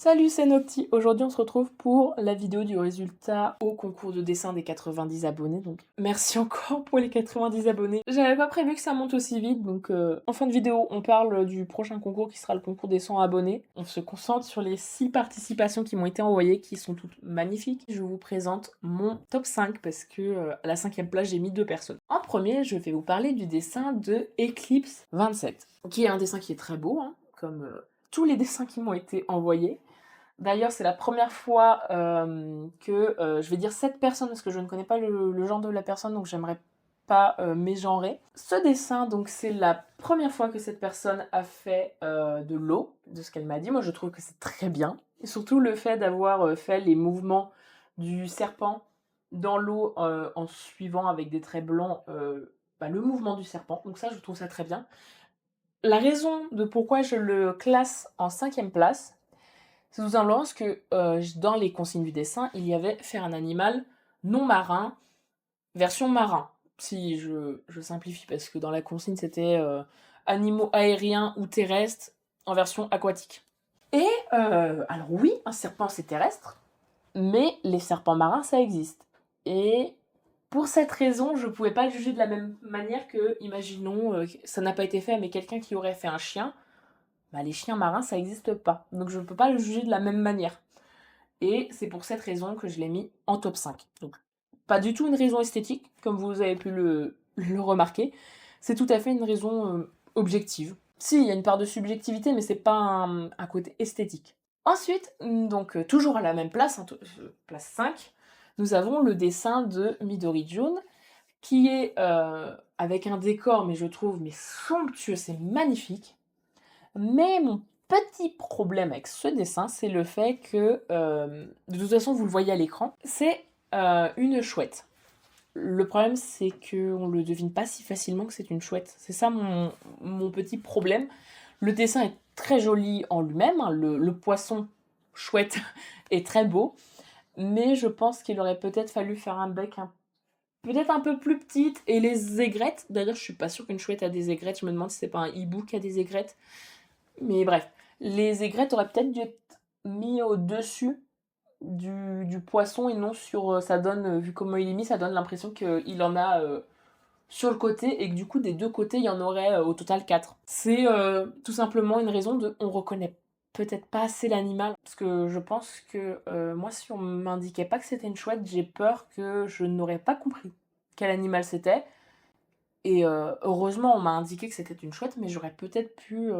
Salut, c'est Nocti. Aujourd'hui, on se retrouve pour la vidéo du résultat au concours de dessin des 90 abonnés. Donc, merci encore pour les 90 abonnés. J'avais pas prévu que ça monte aussi vite. Donc, en fin de vidéo, on parle du prochain concours qui sera le concours des 100 abonnés. On se concentre sur les 6 participations qui m'ont été envoyées, qui sont toutes magnifiques. Je vous présente mon top 5 parce que à la 5e place, j'ai mis 2 personnes. En premier, je vais vous parler du dessin de Eclipse 27, qui est un dessin qui est très beau, hein, comme tous les dessins qui m'ont été envoyés. D'ailleurs, c'est la première fois que je vais dire cette personne parce que je ne connais pas le genre de la personne, donc j'aimerais pas mégenrer. Ce dessin, donc c'est la première fois que cette personne a fait de l'eau, de ce qu'elle m'a dit. Moi, je trouve que c'est très bien. Et surtout le fait d'avoir fait les mouvements du serpent dans l'eau en suivant avec des traits blancs le mouvement du serpent. Donc ça, je trouve ça très bien. La raison de pourquoi je le classe en 5e place, c'est tout simplement parce que dans les consignes du dessin, il y avait faire un animal non marin, version marin. Si je simplifie, parce que dans la consigne, c'était animaux aériens ou terrestres en version aquatique. Et alors oui, un serpent c'est terrestre, mais les serpents marins ça existe. Et pour cette raison, je pouvais pas le juger de la même manière que, imaginons, ça n'a pas été fait, mais quelqu'un qui aurait fait un chien, les chiens marins ça n'existe pas. Donc je ne peux pas le juger de la même manière. Et c'est pour cette raison que je l'ai mis en top 5. Donc, pas du tout une raison esthétique, comme vous avez pu le remarquer. C'est tout à fait une raison objective. Si, il y a une part de subjectivité, mais c'est pas un côté esthétique. Ensuite, donc toujours à la même place, place 5, nous avons le dessin de Midori June, qui est avec un décor, mais je trouve somptueux, c'est magnifique. Mais mon petit problème avec ce dessin, c'est le fait que, de toute façon, vous le voyez à l'écran, c'est une chouette. Le problème, c'est qu'on le devine pas si facilement que c'est une chouette. C'est ça mon petit problème. Le dessin est très joli en lui-même, hein, le poisson chouette est très beau, mais je pense qu'il aurait peut-être fallu faire un bec peut-être un peu plus petite, et les aigrettes, d'ailleurs je suis pas sûre qu'une chouette a des aigrettes, je me demande si c'est pas un hibou qui a des aigrettes. Mais bref, les aigrettes auraient peut-être dû être mis au-dessus du poisson et non sur... ça donne, vu comment il est mis, ça donne l'impression qu'il en a sur le côté et que du coup, des deux côtés, il y en aurait au total 4. C'est tout simplement une raison de... On reconnaît peut-être pas assez l'animal. Parce que je pense que moi, si on m'indiquait pas que c'était une chouette, j'ai peur que je n'aurais pas compris quel animal c'était. Et heureusement, on m'a indiqué que c'était une chouette, mais j'aurais peut-être pu...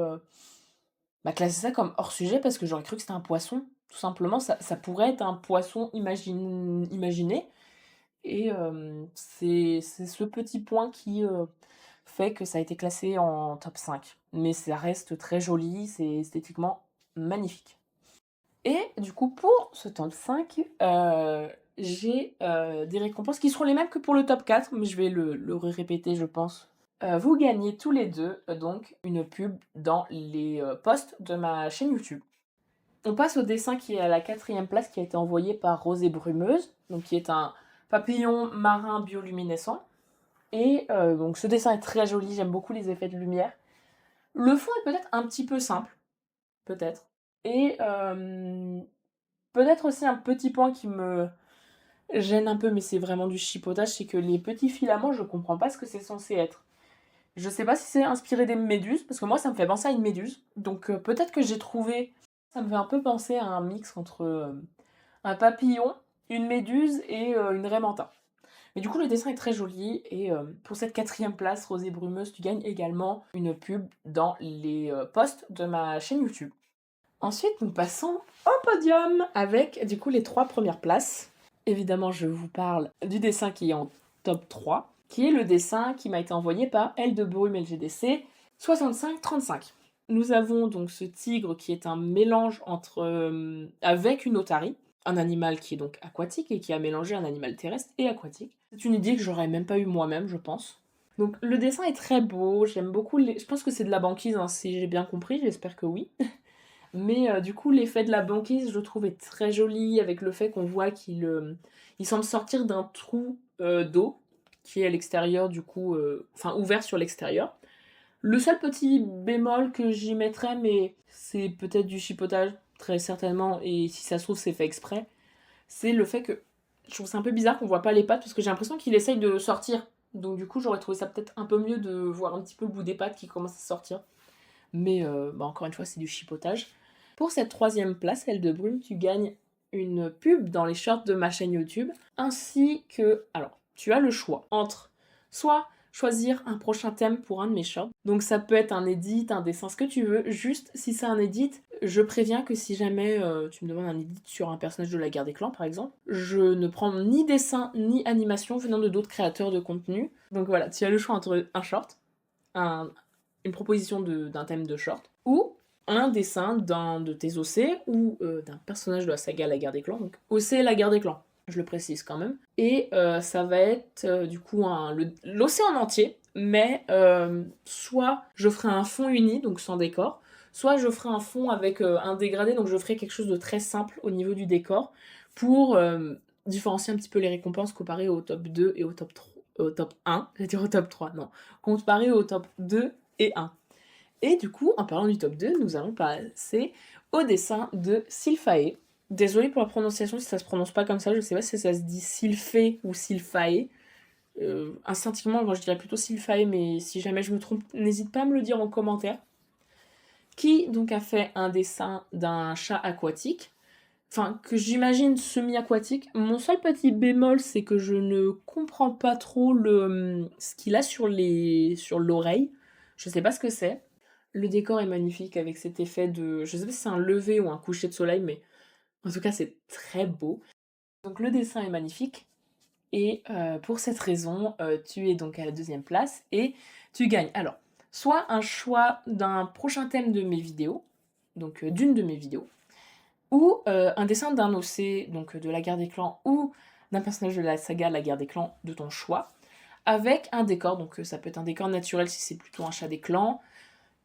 classer ça comme hors sujet parce que j'aurais cru que c'était un poisson. Tout simplement, ça pourrait être un poisson imaginé. Et c'est ce petit point qui fait que ça a été classé en top 5. Mais ça reste très joli, c'est esthétiquement magnifique. Et du coup, pour ce top 5, j'ai des récompenses qui seront les mêmes que pour le top 4, mais je vais le répéter, je pense. Vous gagnez tous les deux donc une pub dans les posts de ma chaîne YouTube. On passe au dessin qui est à la 4e place, qui a été envoyé par Rosée Brumeuse, donc qui est un papillon marin bioluminescent. Et donc ce dessin est très joli, j'aime beaucoup les effets de lumière. Le fond est peut-être un petit peu simple, peut-être. Et peut-être aussi un petit point qui me gêne un peu, mais c'est vraiment du chipotage, c'est que les petits filaments, je comprends pas ce que c'est censé être. Je sais pas si c'est inspiré des méduses, parce que moi ça me fait penser à une méduse. Donc peut-être que j'ai trouvé... Ça me fait un peu penser à un mix entre un papillon, une méduse et une raie manta. Mais du coup le dessin est très joli, et pour cette 4e place, Rosée Brumeuse, tu gagnes également une pub dans les posts de ma chaîne YouTube. Ensuite nous passons au podium, avec du coup les 3 premières places. Évidemment je vous parle du dessin qui est en top 3, qui est le dessin qui m'a été envoyé par L de Brume LGDC 6535. Nous avons donc ce tigre qui est un mélange avec une otarie, un animal qui est donc aquatique et qui a mélangé un animal terrestre et aquatique. C'est une idée que j'aurais même pas eu moi-même, je pense. Donc le dessin est très beau, j'aime beaucoup je pense que c'est de la banquise, hein, si j'ai bien compris, j'espère que oui. Mais du coup, l'effet de la banquise, je le trouve, est très joli, avec le fait qu'on voit qu'il semble sortir d'un trou d'eau, qui est à l'extérieur, du coup, ouvert sur l'extérieur. Le seul petit bémol que j'y mettrais, mais c'est peut-être du chipotage, très certainement, et si ça se trouve c'est fait exprès, c'est le fait que je trouve c'est un peu bizarre qu'on voit pas les pattes parce que j'ai l'impression qu'il essaye de sortir. Donc du coup j'aurais trouvé ça peut-être un peu mieux de voir un petit peu le bout des pattes qui commence à sortir. Mais encore une fois c'est du chipotage. Pour cette 3e place, Elle de Brume, tu gagnes une pub dans les shorts de ma chaîne YouTube, ainsi que... Alors, tu as le choix entre soit choisir un prochain thème pour un de mes shorts, donc ça peut être un edit, un dessin, ce que tu veux, juste si c'est un edit, je préviens que si jamais tu me demandes un edit sur un personnage de la guerre des clans par exemple, je ne prends ni dessin ni animation venant de d'autres créateurs de contenu, donc voilà, tu as le choix entre un short, une proposition d'un thème de short, ou un dessin d'un de tes OC ou d'un personnage de la saga La Guerre des Clans, donc OC La Guerre des Clans, je le précise quand même. Et ça va être du coup l'OC en entier, mais soit je ferai un fond uni, donc sans décor, soit je ferai un fond avec un dégradé, donc je ferai quelque chose de très simple au niveau du décor, pour différencier un petit peu les récompenses comparé au top 2 et au top 3, au top 1, j'allais dire au top 3, non, comparé au top 2 et 1. Et du coup, en parlant du top 2, nous allons passer au dessin de Sylphae. Désolée pour la prononciation si ça se prononce pas comme ça, je sais pas si ça se dit Sylphée ou Sylphae. Instinctivement, moi je dirais plutôt Sylphae, mais si jamais je me trompe, n'hésite pas à me le dire en commentaire. Qui donc a fait un dessin d'un chat aquatique, enfin que j'imagine semi-aquatique. Mon seul petit bémol, c'est que je ne comprends pas trop ce qu'il a sur l'oreille. Je sais pas ce que c'est. Le décor est magnifique avec cet effet de... Je sais pas si c'est un lever ou un coucher de soleil, mais en tout cas c'est très beau. Donc le dessin est magnifique. Et pour cette raison, tu es donc à la 2e place et tu gagnes. Alors, soit un choix d'un prochain thème de mes vidéos, donc d'une de mes vidéos, ou un dessin d'un OC, donc de la guerre des clans, ou d'un personnage de la saga La Guerre des Clans de ton choix, avec un décor. Donc ça peut être un décor naturel si c'est plutôt un chat des clans,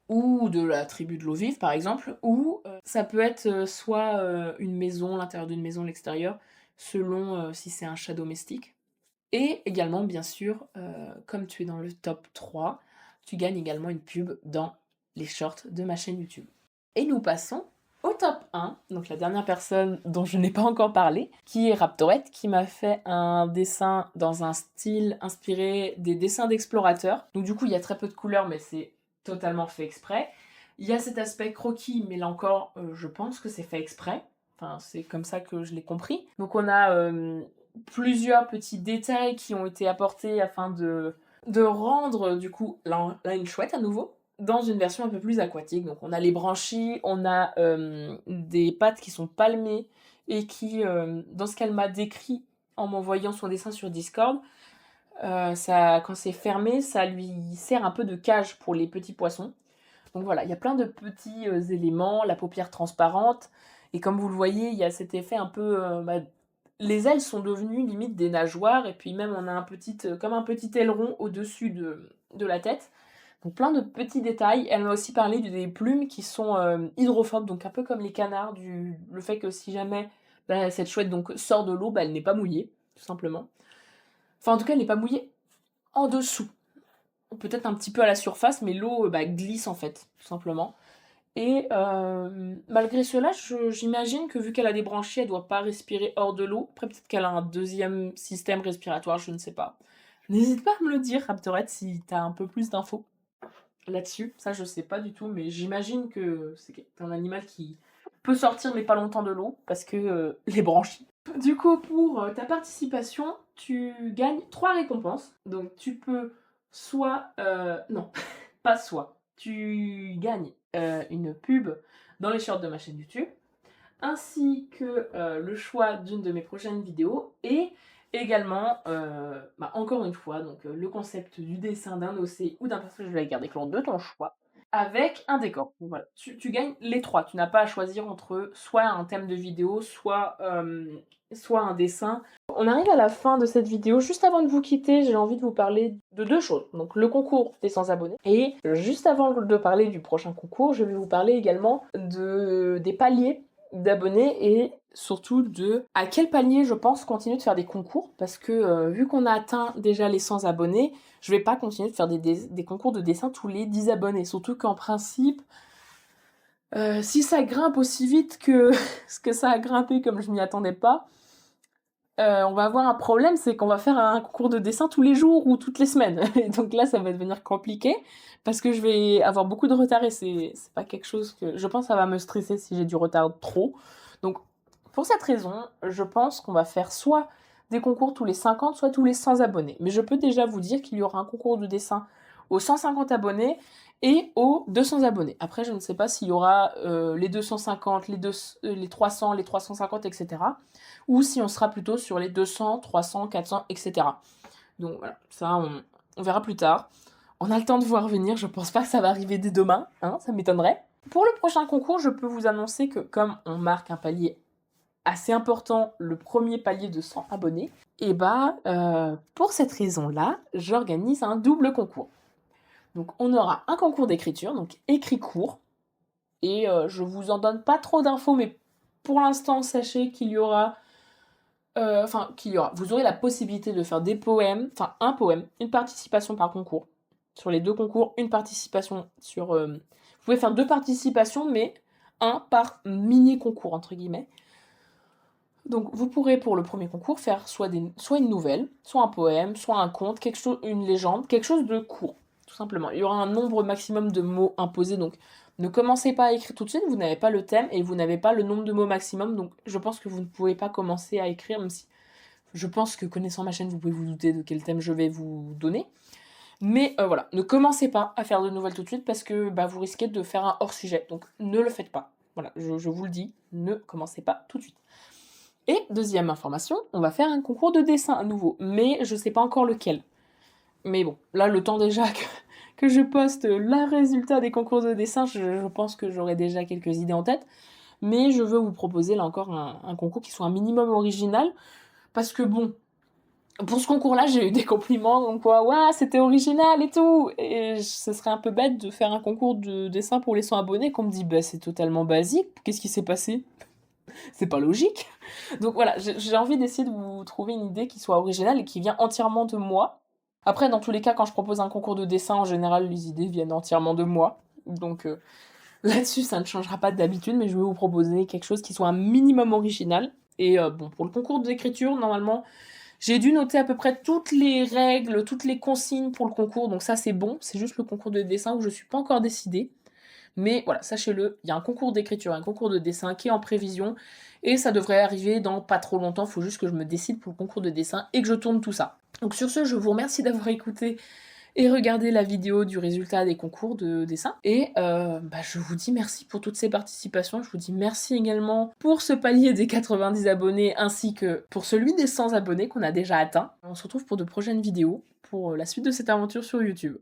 ou de la tribu de l'eau vive par exemple, ou ça peut être soit une maison, l'intérieur d'une maison, l'extérieur, selon si c'est un chat domestique. Et également, bien sûr, comme tu es dans le top 3, tu gagnes également une pub dans les shorts de ma chaîne YouTube. Et nous passons au top 1, donc la dernière personne dont je n'ai pas encore parlé, qui est Raptorette, qui m'a fait un dessin dans un style inspiré des dessins d'explorateurs. Donc du coup, il y a très peu de couleurs, mais c'est totalement fait exprès. Il y a cet aspect croquis, mais là encore, je pense que c'est fait exprès. Enfin, c'est comme ça que je l'ai compris. Donc on a plusieurs petits détails qui ont été apportés afin de rendre du coup là une chouette à nouveau dans une version un peu plus aquatique. Donc on a les branchies, on a des pattes qui sont palmées et qui, dans ce qu'elle m'a décrit en m'envoyant son dessin sur Discord, quand c'est fermé, ça lui sert un peu de cage pour les petits poissons. Donc voilà, il y a plein de petits éléments, la paupière transparente, et comme vous le voyez, il y a cet effet un peu... les ailes sont devenues limite des nageoires, et puis même on a comme un petit aileron au-dessus de la tête. Donc plein de petits détails. Elle m'a aussi parlé des plumes qui sont hydrophobes, donc un peu comme les canards, le fait que si jamais cette chouette donc sort de l'eau, elle n'est pas mouillée, tout simplement. Enfin en tout cas, elle n'est pas mouillée en dessous. Peut-être un petit peu à la surface, mais l'eau glisse en fait, tout simplement. Et malgré cela, j'imagine que vu qu'elle a des branchies, elle doit pas respirer hors de l'eau. Après, peut-être qu'elle a un deuxième système respiratoire, je ne sais pas. N'hésite pas à me le dire, Raptorette, si t'as un peu plus d'infos là-dessus. Ça, je sais pas du tout, mais j'imagine que c'est un animal qui peut sortir, mais pas longtemps de l'eau, parce que les branchies. Du coup, pour ta participation, tu gagnes 3 récompenses. Donc, tu peux soit... non, pas soit. Tu gagnes une pub dans les shorts de ma chaîne YouTube, ainsi que le choix d'une de mes prochaines vidéos, et également, encore une fois, donc, le concept du dessin d'un OC ou d'un personnage de la guerre des clans de ton choix, avec un décor. Donc, voilà, tu gagnes les 3. Tu n'as pas à choisir entre soit un thème de vidéo, soit un dessin. On arrive à la fin de cette vidéo. Juste avant de vous quitter, j'ai envie de vous parler de 2 choses. Donc le concours des 100 abonnés. Et juste avant de parler du prochain concours, je vais vous parler également des paliers d'abonnés et surtout de à quel palier je pense continuer de faire des concours. Parce que vu qu'on a atteint déjà les 100 abonnés, je vais pas continuer de faire des concours de dessin tous les 10 abonnés. Surtout qu'en principe, Si ça grimpe aussi vite que ce que ça a grimpé comme je m'y attendais pas, on va avoir un problème, c'est qu'on va faire un concours de dessin tous les jours ou toutes les semaines et donc là, ça va devenir compliqué parce que je vais avoir beaucoup de retard et c'est pas quelque chose que je pense ça va me stresser si j'ai du retard trop. Donc pour cette raison, je pense qu'on va faire soit des concours tous les 50, soit tous les 100 abonnés. Mais je peux déjà vous dire qu'il y aura un concours de dessin aux 150 abonnés et aux 200 abonnés. Après, je ne sais pas s'il y aura les 250, les 300, les 350, etc. Ou si on sera plutôt sur les 200, 300, 400, etc. Donc voilà, ça on verra plus tard. On a le temps de voir venir, je pense pas que ça va arriver dès demain, hein, ça m'étonnerait. Pour le prochain concours, je peux vous annoncer que comme on marque un palier assez important, le premier palier de 100 abonnés, et pour cette raison-là, j'organise un double concours. Donc on aura un concours d'écriture, donc écrit court, et je vous en donne pas trop d'infos, mais pour l'instant, sachez qu'il y aura vous aurez la possibilité de faire des poèmes, enfin un poème, une participation par concours. Sur les 2 concours, une participation sur, vous pouvez faire 2 participations, mais un par mini concours entre guillemets. Donc vous pourrez pour le premier concours faire soit une nouvelle, soit un poème, soit un conte, une légende, quelque chose de court, tout simplement. Il y aura un nombre maximum de mots imposés, donc ne commencez pas à écrire tout de suite, vous n'avez pas le thème et vous n'avez pas le nombre de mots maximum, donc je pense que vous ne pouvez pas commencer à écrire, même si je pense que connaissant ma chaîne, vous pouvez vous douter de quel thème je vais vous donner. Mais voilà, ne commencez pas à faire de nouvelles tout de suite parce que vous risquez de faire un hors-sujet, donc ne le faites pas. Voilà, je vous le dis, ne commencez pas tout de suite. Et deuxième information, on va faire un concours de dessin à nouveau, mais je sais pas encore lequel. Mais bon, là, le temps déjà que je poste le résultat des concours de dessin, je pense que j'aurai déjà quelques idées en tête. Mais je veux vous proposer là encore un concours qui soit un minimum original, parce que bon, pour ce concours-là, j'ai eu des compliments, donc quoi, ouais, c'était original et tout. Et ce serait un peu bête de faire un concours de dessin pour les 100 abonnés, qu'on me dit, c'est totalement basique, qu'est-ce qui s'est passé? C'est pas logique. Donc voilà, j'ai envie d'essayer de vous trouver une idée qui soit originale et qui vient entièrement de moi. Après, dans tous les cas, quand je propose un concours de dessin, en général, les idées viennent entièrement de moi. Donc là-dessus, ça ne changera pas d'habitude, mais je vais vous proposer quelque chose qui soit un minimum original. Et bon, pour le concours d'écriture, normalement, j'ai dû noter à peu près toutes les règles, toutes les consignes pour le concours, donc ça c'est bon. C'est juste le concours de dessin où je suis pas encore décidée. Mais voilà, sachez-le, il y a un concours d'écriture, un concours de dessin qui est en prévision, et ça devrait arriver dans pas trop longtemps, il faut juste que je me décide pour le concours de dessin et que je tourne tout ça. Donc sur ce, je vous remercie d'avoir écouté et regardé la vidéo du résultat des concours de dessin, et je vous dis merci pour toutes ces participations, je vous dis merci également pour ce palier des 90 abonnés, ainsi que pour celui des 100 abonnés qu'on a déjà atteint. On se retrouve pour de prochaines vidéos, pour la suite de cette aventure sur YouTube.